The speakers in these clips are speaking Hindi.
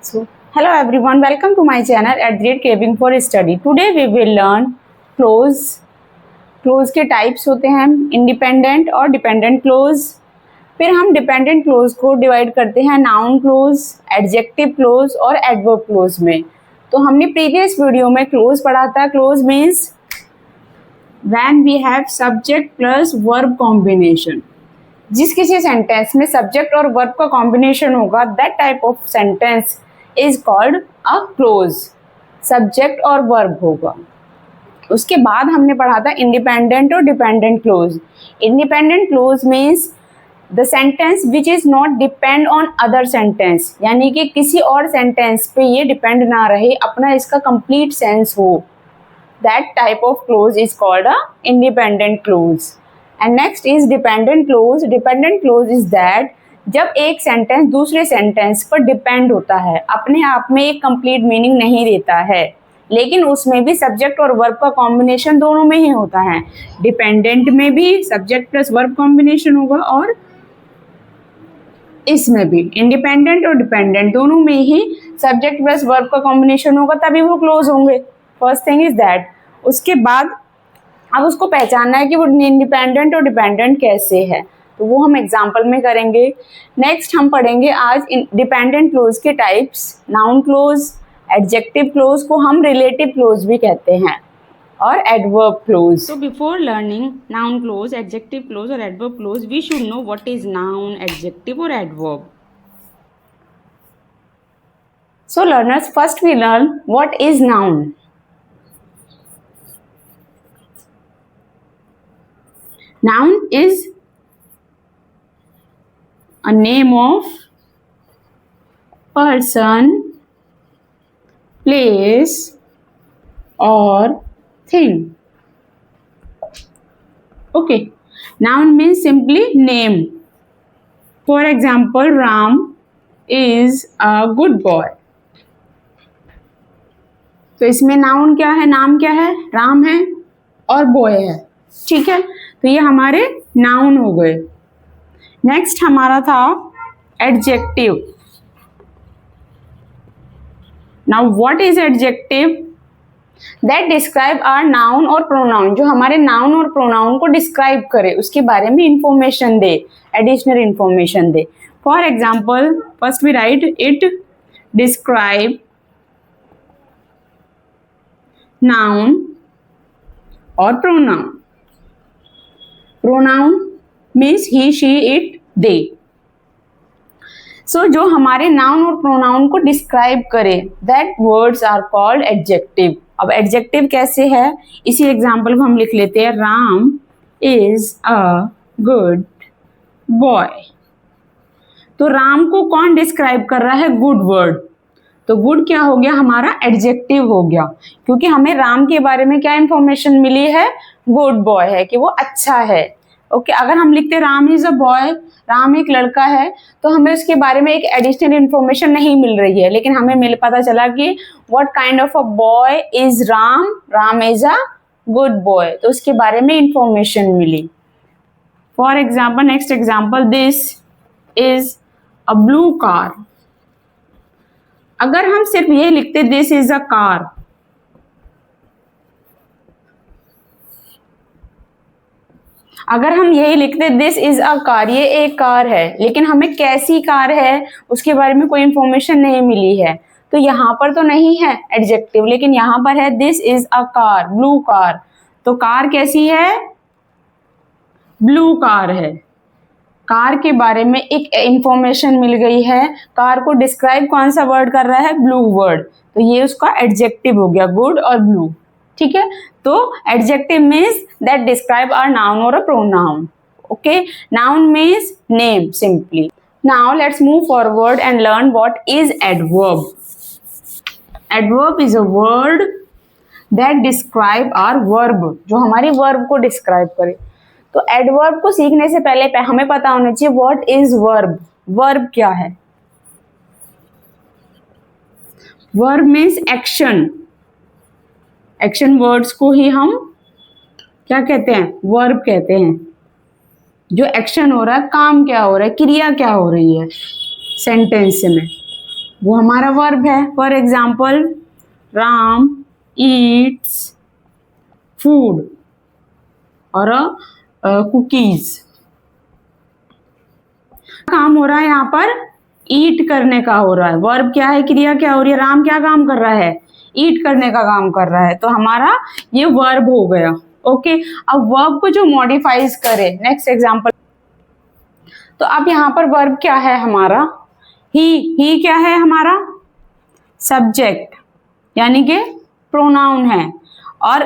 So, hello everyone, welcome to my channel at Great Craving for Study. Today we will learn clause. Close के टाइप्स होते हैं इंडिपेंडेंट और डिपेंडेंट क्लोज. फिर हम डिपेंडेंट क्लोज को डिवाइड करते हैं नाउन क्लोज, एडजेक्टिव क्लोज और एडवर्ब क्लोज में. तो हमने प्रीवियस वीडियो में क्लोज पढ़ा था. Clause means when we have subject plus verb combination. जिस किसी सेंटेंस में सब्जेक्ट और वर्ब का कॉम्बिनेशन होगा, that type of sentence is called a close. Subject और वर्ब होगा. उसके बाद हमने पढ़ा था इंडिपेंडेंट और dependent clause. Independent clause means the sentence which is not depend on other sentence, यानी कि किसी और सेंटेंस पे ये डिपेंड ना रहे, अपना इसका कंप्लीट सेंस हो. That type of close is called a independent clause. And next is dependent clause. Dependent clause is that जब एक सेंटेंस दूसरे सेंटेंस पर डिपेंड होता है, अपने आप में एक कंप्लीट मीनिंग नहीं देता है, लेकिन उसमें भी सब्जेक्ट और वर्ब का कॉम्बिनेशन दोनों में ही होता है. डिपेंडेंट में भी सब्जेक्ट प्लस वर्ब कॉम्बिनेशन होगा और इसमें भी इंडिपेंडेंट और डिपेंडेंट दोनों में ही सब्जेक्ट प्लस वर्ब का कॉम्बिनेशन होगा, तभी वो क्लोज होंगे. First thing is that. उसके बाद अब उसको पहचानना है कि वो इंडिपेंडेंट और डिपेंडेंट कैसे है, तो वो हम एग्जाम्पल में करेंगे. नेक्स्ट हम पढ़ेंगे आज डिपेंडेंट क्लोज के types. Noun clause, adjective close को हम रिलेटिव क्लोज भी कहते हैं, और adverb close. So before learning noun clause, adjective clause or adverb clause, we should know what is noun, adjective or adverb. So learners, first we learn what is noun. Noun is a name of person, place or thing. Okay. Noun means simply name. For example, Ram is a good boy. तो इसमें नाउन क्या है, नाम क्या है, राम है और बॉय है. ठीक है, तो ये हमारे नाउन हो गए. नेक्स्ट हमारा था adjective. Now what is adjective? That describe our noun और प्रोनाउन. जो हमारे नाउन और प्रोनाउन को डिस्क्राइब करे, उसके बारे में इंफॉर्मेशन दे, एडिशनल इंफॉर्मेशन दे. For example, first we write it describe noun और pronoun. Pronoun means he, she, it, they. So जो हमारे नाउन और प्रोनाउन को डिस्क्राइब करे, that words are called adjective. अब एडजेक्टिव कैसे है, इसी एग्जाम्पल को हम लिख लेते हैं. Ram is a good boy. तो राम को कौन डिस्क्राइब कर रहा है? Good word. तो गुड क्या हो गया, हमारा एडजेक्टिव हो गया, क्योंकि हमें राम के बारे में क्या इंफॉर्मेशन मिली है? गुड बॉय है, कि वो अच्छा है. ओके, अगर हम लिखते Ram is a boy, Ram एक लड़का है, तो हमें उसके बारे में एक एडिशनल इंफॉर्मेशन नहीं मिल रही है, लेकिन हमें पता चला कि what kind of a boy is Ram, Ram is a good boy, तो उसके बारे में इंफॉर्मेशन मिली. For example, next example, this is a blue car. अगर हम सिर्फ ये लिखते दिस इज अ कार, अगर हम यही लिखते दिस इज अ कार, ये एक कार है, लेकिन हमें कैसी कार है उसके बारे में कोई इंफॉर्मेशन नहीं मिली है, तो यहाँ पर तो नहीं है एडजेक्टिव, लेकिन यहाँ पर है this is a car, blue car. तो कार कैसी है? ब्लू कार है. कार के बारे में एक इंफॉर्मेशन मिल गई है. कार को डिस्क्राइब कौन सा वर्ड कर रहा है? Blue World. तो ये उसका एडजेक्टिव हो गया, गुड और ब्लू. ठीक है, तो adjective means that describe our noun और a pronoun. Okay, noun means name simply. Now let's move forward and learn what is adverb. Adverb is a word that describe our verb, जो हमारी वर्ब को डिस्क्राइब करे. तो एडवर्ब को सीखने से पहले हमें पता होना चाहिए व्हाट इज वर्ब. वर्ब क्या है? Verb means action. Action words को ही हम क्या कहते हैं? वर्ब कहते हैं. जो एक्शन हो रहा है, काम क्या हो रहा है, क्रिया क्या हो रही है सेंटेंस में, वो हमारा वर्ब है। For example, Ram Yeats food और कुकीज। काम हो रहा है यहाँ पर ईट करने का हो रहा है। वर्ब क्या है, क्रिया क्या हो रही है, राम क्या काम कर रहा है, ईट करने का काम कर रहा है, तो हमारा ये वर्ब हो गया। ओके, अब वर्ब को जो मॉडिफाइज करे, नेक्स्ट एग्जांपल। तो अब यहाँ पर वर्ब क्या है हमारा, ही क्या है हमारा सब्जेक्ट, यानी कि प्रोनाउन है, और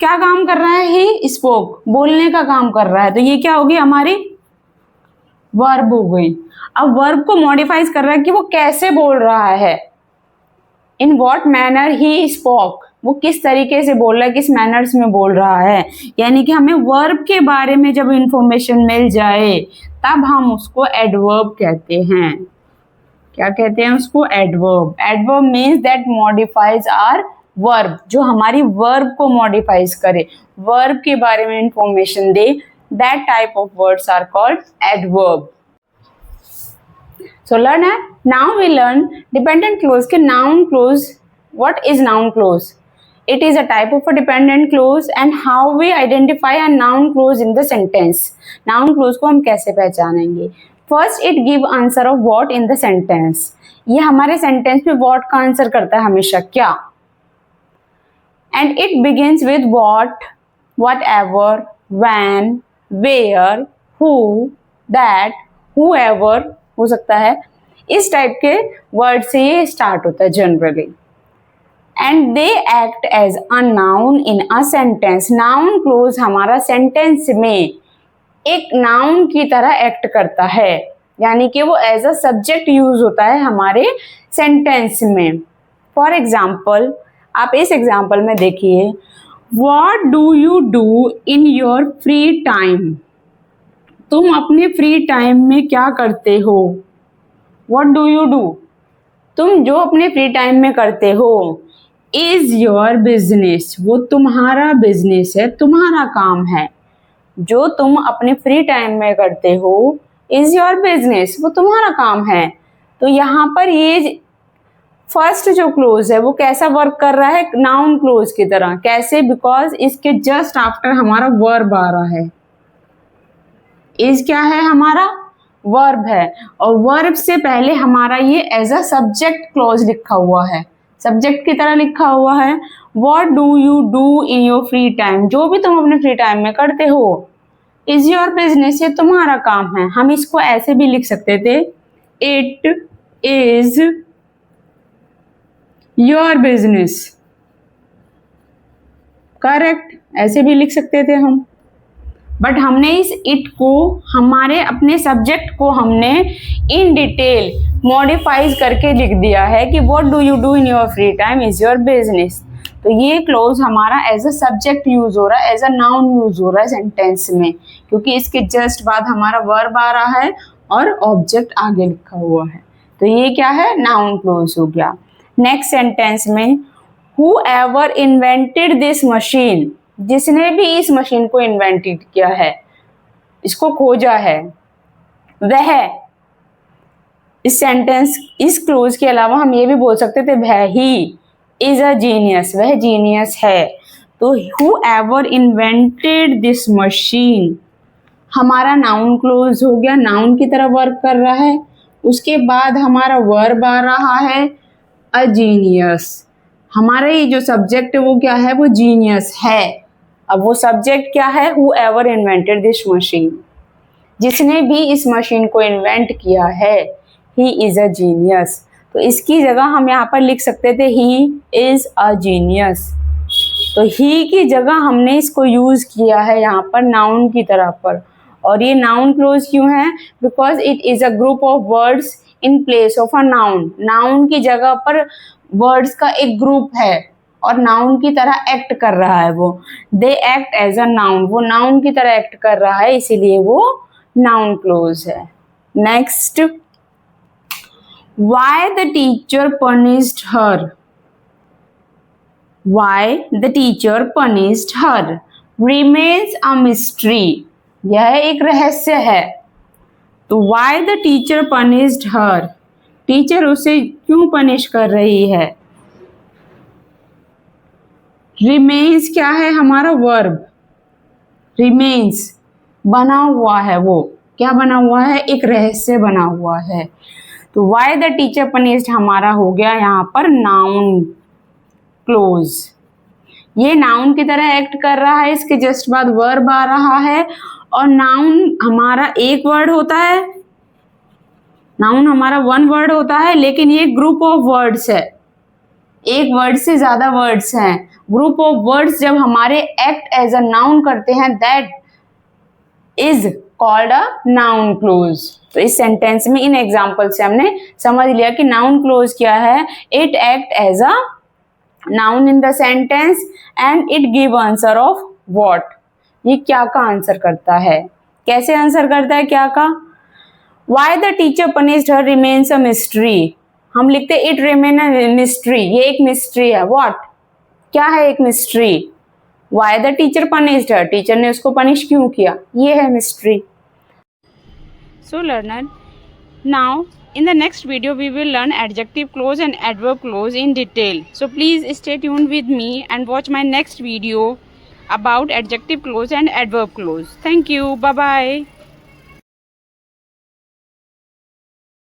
क्या काम कर रहा है, ही स्पोक, बोलने का काम कर रहा है, तो ये क्या होगी हमारी वर्ब हो गई। अब वर्ब को मॉडिफाइज कर रहा है कि वो कैसे बोल रहा है, in what manner he spoke, वो किस तरीके से बोल रहा है, किस मैनर्स में बोल रहा है। यानी कि हमें वर्ब के बारे में जब इंफॉर्मेशन मिल जाए तब हम उसको एडवर्ब कहते हैं। क्या कहते हैं उसको, adverb. Adverb means that modifies our verb, जो हमारी वर्ब को मॉडिफाइज करे, वर्ब के बारे में information they, that type of words are called adverb. So learn है, now we learn dependent clause के noun clause. What is noun clause? It is a type of a dependent clause and how we identify a noun clause in the sentence. Noun clause को हम कैसे पहचानेंगे? First it give answer of what in the sentence. ये हमारे sentence में what का आंसर करता है हमेशा, क्या? And it begins with what, whatever, when, where, who, that, whoever हो सकता है, इस टाइप के वर्ड से ये स्टार्ट होता है generally. And they act as a noun in a sentence. Noun clause हमारा सेंटेंस में एक नाउन की तरह एक्ट करता है, यानी कि वो एज अ सब्जेक्ट यूज होता है हमारे सेंटेंस में। फॉर एग्जाम्पल, आप इस एग्जाम्पल में देखिए, What do you do in your free time? तुम अपने फ्री टाइम में क्या करते हो? What do you do? तुम जो अपने फ्री टाइम में करते हो, is your business, वो तुम्हारा बिजनेस है, तुम्हारा काम है। जो तुम अपने फ्री टाइम में करते हो is your business, वो तुम्हारा काम है। तो यहाँ पर ये फर्स्ट जो क्लोज है वो कैसा वर्क कर रहा है, नाउन क्लोज की तरह। कैसे? बिकॉज इसके जस्ट आफ्टर हमारा वर्ब आ रहा है। इज क्या है हमारा वर्ब है, और वर्ब से पहले हमारा ये एज अ सब्जेक्ट क्लोज लिखा हुआ है, सब्जेक्ट की तरह लिखा हुआ है। What do you do in your free time, जो भी तुम अपने फ्री टाइम में करते हो। इज योर बिजनेस, ये तुम्हारा काम है। हम इसको ऐसे भी लिख सकते थे, it is your business, correct, ऐसे भी लिख सकते थे हम। बट हमने इस इट को, हमारे अपने सब्जेक्ट को हमने इन डिटेल मॉडिफाइज करके लिख दिया है कि what do you do in your free time is your business. तो ये क्लोज हमारा एज अ सब्जेक्ट यूज हो रहा है, एज अ नाउन यूज हो रहा है सेंटेंस में, क्योंकि इसके जस्ट बाद हमारा वर्ब आ रहा है और ऑब्जेक्ट आगे लिखा हुआ है। तो ये क्या है, नाउन क्लोज हो गया। नेक्स्ट सेंटेंस में, whoever invented this machine, जिसने भी इस मशीन को इन्वेंटेड किया है, इसको खोजा है, वह, इस सेंटेंस, इस क्लोज के अलावा हम ये भी बोल सकते थे वह ही इज अ जीनियस, वह जीनियस है। तो whoever invented this machine हमारा नाउन क्लोज हो गया, नाउन की तरह वर्क कर रहा है। उसके बाद हमारा वर्ब आ रहा है अ जीनियस। हमारा ये जो सब्जेक्ट है वो क्या है, वो जीनियस है। अब वो सब्जेक्ट क्या है, whoever invented this machine, जिसने भी इस मशीन को इन्वेंट किया है, he is a genius। तो इसकी जगह हम यहाँ पर लिख सकते थे he is a genius। तो he की जगह हमने इसको यूज किया है यहाँ पर नाउन की तरह पर। और ये नाउन क्लोज क्यों है, because it is a group of words in place of a noun. Noun की जगह पर वर्ड्स का एक ग्रुप है और नाउन की तरह एक्ट कर रहा है वो। They act as a noun, वो नाउन की तरह एक्ट कर रहा है, इसीलिए वो नाउन क्लोज है। Next, why the teacher punished her, why the teacher punished her remains a mystery, यह एक रहस्य है। तो why the teacher punished her, teacher उसे क्यों पनिश कर रही है? रिमेन्स क्या है? हमारा वर्ब। रिमेन्स बना हुआ है, वो क्या बना हुआ है? एक रहस्य बना हुआ है। तो वाई द टीचर पनिश्ड हमारा हो गया यहाँ पर नाउन क्लोज। ये नाउन की तरह एक्ट कर रहा है, इसके जस्ट बाद वर्ब आ रहा है। और नाउन हमारा एक वर्ड होता है, नाउन हमारा वन वर्ड होता है, लेकिन ये ग्रुप ऑफ वर्ड्स है, एक वर्ड से ज्यादा वर्ड्स हैं। ग्रुप ऑफ वर्ड्स जब हमारे एक्ट एज अ नाउन करते हैं, that is called a noun close. तो इस सेंटेंस में इन एग्जाम्पल से हमने समझ लिया कि नाउन क्लोज क्या है। It act as a noun in the sentence and it give answer of what. ये क्या का आंसर करता है, कैसे आंसर करता है क्या का। Why the teacher punished her remains a mystery. हम लिखते इट रिमेन अ मिस्ट्री, ये एक मिस्ट्री है। व्हाट, क्या है एक mystery. Why the teacher punished her, teacher ने उसको पनिश क्यों किया, ये है mystery. So learner, now in the next video we will learn adjective clause and adverb clause in detail. So please stay tuned with me and watch my next video about adjective clause and adverb clause. Thank you. Bye bye.